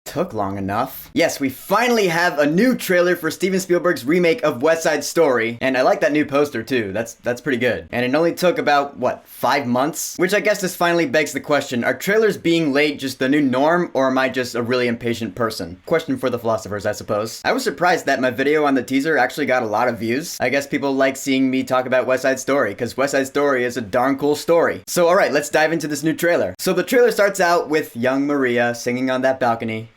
took long enough. Yes, we finally have a new trailer for Steven Spielberg's remake of West Side Story, and I like that new poster too. That's pretty good. And it only took about, what, 5 months? Which I guess this finally begs the question, are trailers being late just the new norm, or am I just a really impatient person? Question for the philosophers, I suppose. I was surprised that my video on the teaser actually got a lot of views. I guess people like seeing me talk about West Side Story, because West Side Story is a darn cool story. So alright, let's dive into this new trailer. So the trailer starts out with young Maria singing on that balcony.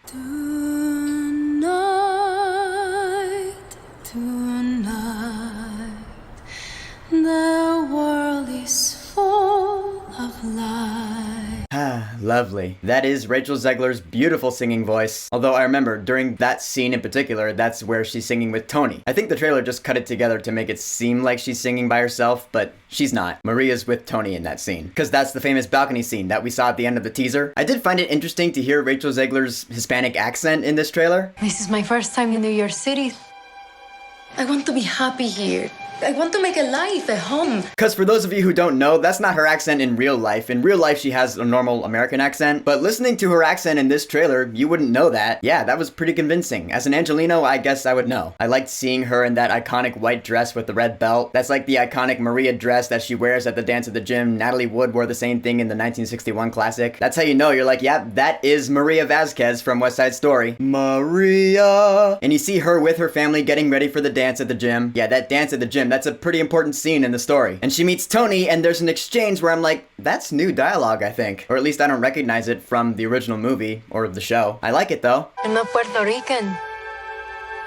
Tonight, the world is full of light. Ah, lovely. That is Rachel Zegler's beautiful singing voice. Although I remember, during that scene in particular, that's where she's singing with Tony. I think the trailer just cut it together to make it seem like she's singing by herself, but she's not. Maria's with Tony in that scene. Because that's the famous balcony scene that we saw at the end of the teaser. I did find it interesting to hear Rachel Zegler's Hispanic accent in this trailer. This is my first time in New York City. I want to be happy here. I want to make a life, a home. Because for those of you who don't know, that's not her accent in real life. In real life, she has a normal American accent. But listening to her accent in this trailer, you wouldn't know that. Yeah, that was pretty convincing. As an Angelino, I guess I would know. I liked seeing her in that iconic white dress with the red belt. That's like the iconic Maria dress that she wears at the dance at the gym. Natalie Wood wore the same thing in the 1961 classic. That's how you know, you're like, yeah, that is Maria Vasquez from West Side Story. Maria! And you see her with her family getting ready for the dance at the gym. Yeah, that dance at the gym, that's a pretty important scene in the story. And she meets Tony, and there's an exchange where I'm like, that's new dialogue, I think. Or at least I don't recognize it from the original movie or the show. I like it though. I'm not Puerto Rican.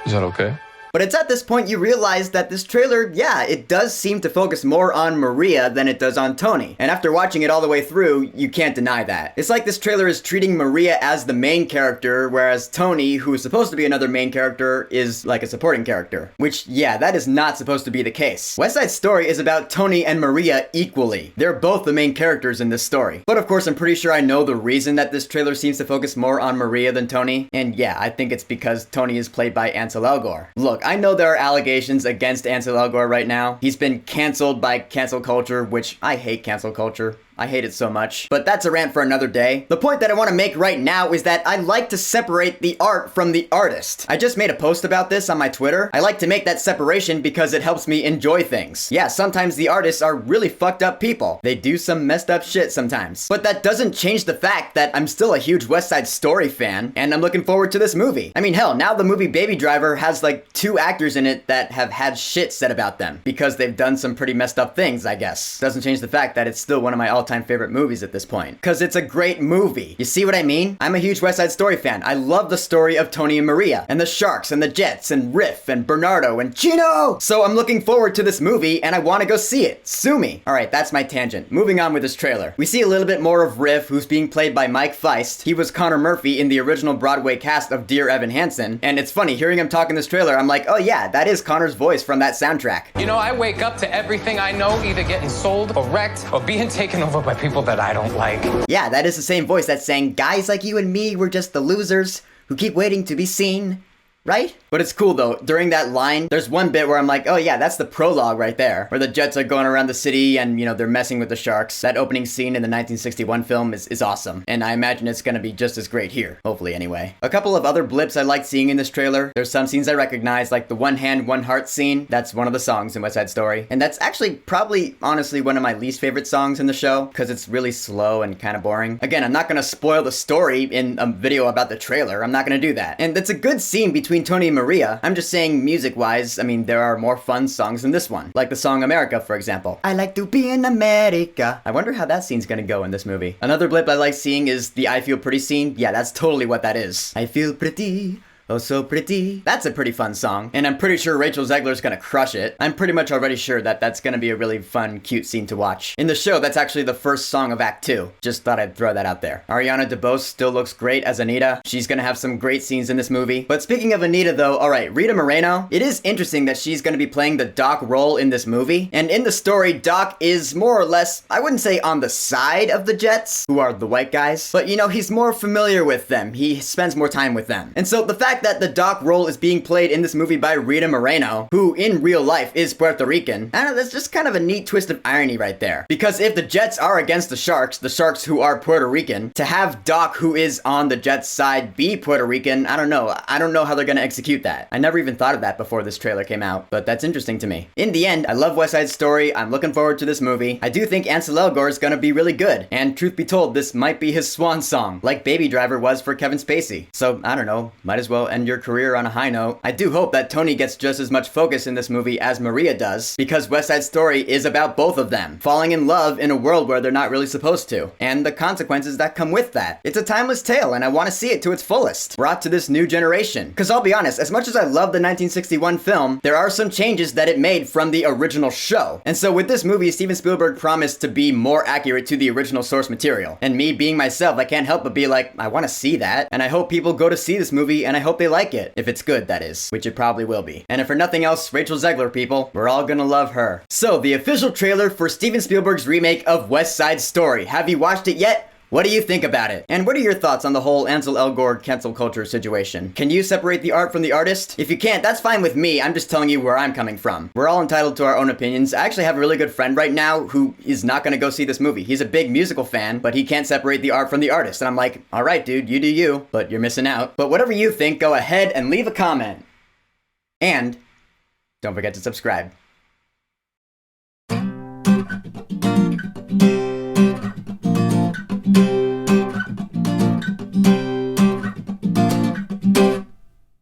Is that okay? But it's at this point you realize that this trailer, yeah, it does seem to focus more on Maria than it does on Tony. And after watching it all the way through, you can't deny that. It's like this trailer is treating Maria as the main character, whereas Tony, who is supposed to be another main character, is like a supporting character. Which, yeah, that is not supposed to be the case. West Side Story is about Tony and Maria equally. They're both the main characters in this story. But of course, I'm pretty sure I know the reason that this trailer seems to focus more on Maria than Tony. And yeah, I think it's because Tony is played by Ansel Elgort. Look, I know there are allegations against Ansel Elgort right now. He's been canceled by cancel culture, which I hate cancel culture. I hate it so much. But that's a rant for another day. The point that I want to make right now is that I like to separate the art from the artist. I just made a post about this on my Twitter. I like to make that separation because it helps me enjoy things. Yeah, sometimes the artists are really fucked up people. They do some messed up shit sometimes. But that doesn't change the fact that I'm still a huge West Side Story fan, and I'm looking forward to this movie. I mean, hell, now the movie Baby Driver has like 2 actors in it that have had shit said about them because they've done some pretty messed up things, I guess. Doesn't change the fact that it's still one of my all-time favorite movies at this point. Because it's a great movie. You see what I mean? I'm a huge West Side Story fan. I love the story of Tony and Maria, and the Sharks, and the Jets, and Riff, and Bernardo, and Chino! So I'm looking forward to this movie, and I want to go see it. Sue me. Alright, that's my tangent. Moving on with this trailer. We see a little bit more of Riff, who's being played by Mike Feist. He was Connor Murphy in the original Broadway cast of Dear Evan Hansen, and it's funny, hearing him talk in this trailer, I'm like, oh yeah, that is Connor's voice from that soundtrack. You know, I wake up to everything I know either getting sold or wrecked or being taken over by people that I don't like. Yeah, that is the same voice that's saying, guys like you and me, we're just the losers who keep waiting to be seen. Right? But it's cool though, during that line, there's one bit where I'm like, oh yeah, that's the prologue right there, where the Jets are going around the city and, you know, they're messing with the Sharks. That opening scene in the 1961 film is awesome, and I imagine it's gonna be just as great here, hopefully anyway. A couple of other blips I liked seeing in this trailer. There's some scenes I recognize, like the One Hand, One Heart scene. That's one of the songs in West Side Story, and that's actually probably, honestly, one of my least favorite songs in the show, because it's really slow and kind of boring. Again, I'm not gonna spoil the story in a video about the trailer. I'm not gonna do that. And it's a good scene between Tony and Maria. I'm just saying music-wise, I mean, there are more fun songs than this one. Like the song America, for example. I like to be in America. I wonder how that scene's gonna go in this movie. Another blip I like seeing is the I Feel Pretty scene. Yeah, that's totally what that is. I feel pretty. Oh, so pretty. That's a pretty fun song, and I'm pretty sure Rachel Zegler's gonna crush it. I'm pretty much already sure that that's gonna be a really fun, cute scene to watch. In the show, that's actually the first song of Act 2. Just thought I'd throw that out there. Ariana DeBose still looks great as Anita. She's gonna have some great scenes in this movie. But speaking of Anita though, alright, Rita Moreno, it is interesting that she's gonna be playing the Doc role in this movie. And in the story, Doc is more or less, I wouldn't say on the side of the Jets, who are the white guys, but you know, he's more familiar with them. He spends more time with them. And so the fact fact that the Doc role is being played in this movie by Rita Moreno, who in real life is Puerto Rican, I don't know, that's just kind of a neat twist of irony right there. Because if the Jets are against the Sharks who are Puerto Rican, to have Doc, who is on the Jets side, be Puerto Rican, I don't know. I don't know how they're gonna execute that. I never even thought of that before this trailer came out, but that's interesting to me. In the end, I love West Side Story. I'm looking forward to this movie. I do think Ansel Elgort is gonna be really good, and truth be told, this might be his swan song, like Baby Driver was for Kevin Spacey. So, I don't know, might as well end your career on a high note. I do hope that Tony gets just as much focus in this movie as Maria does, because West Side Story is about both of them falling in love in a world where they're not really supposed to, and the consequences that come with that. It's a timeless tale, and I want to see it to its fullest, brought to this new generation. Because I'll be honest, as much as I love the 1961 film, there are some changes that it made from the original show. And so with this movie, Steven Spielberg promised to be more accurate to the original source material. And me being myself, I can't help but be like, I want to see that. And I hope people go to see this movie, and I hope they like it. If it's good, that is. Which it probably will be. And if for nothing else, Rachel Zegler, people. We're all gonna love her. So, the official trailer for Steven Spielberg's remake of West Side Story. Have you watched it yet? What do you think about it? And what are your thoughts on the whole Ansel Elgort cancel culture situation? Can you separate the art from the artist? If you can't, that's fine with me. I'm just telling you where I'm coming from. We're all entitled to our own opinions. I actually have a really good friend right now who is not gonna go see this movie. He's a big musical fan, but he can't separate the art from the artist. And I'm like, all right, dude, you do you, but you're missing out. But whatever you think, go ahead and leave a comment. And don't forget to subscribe.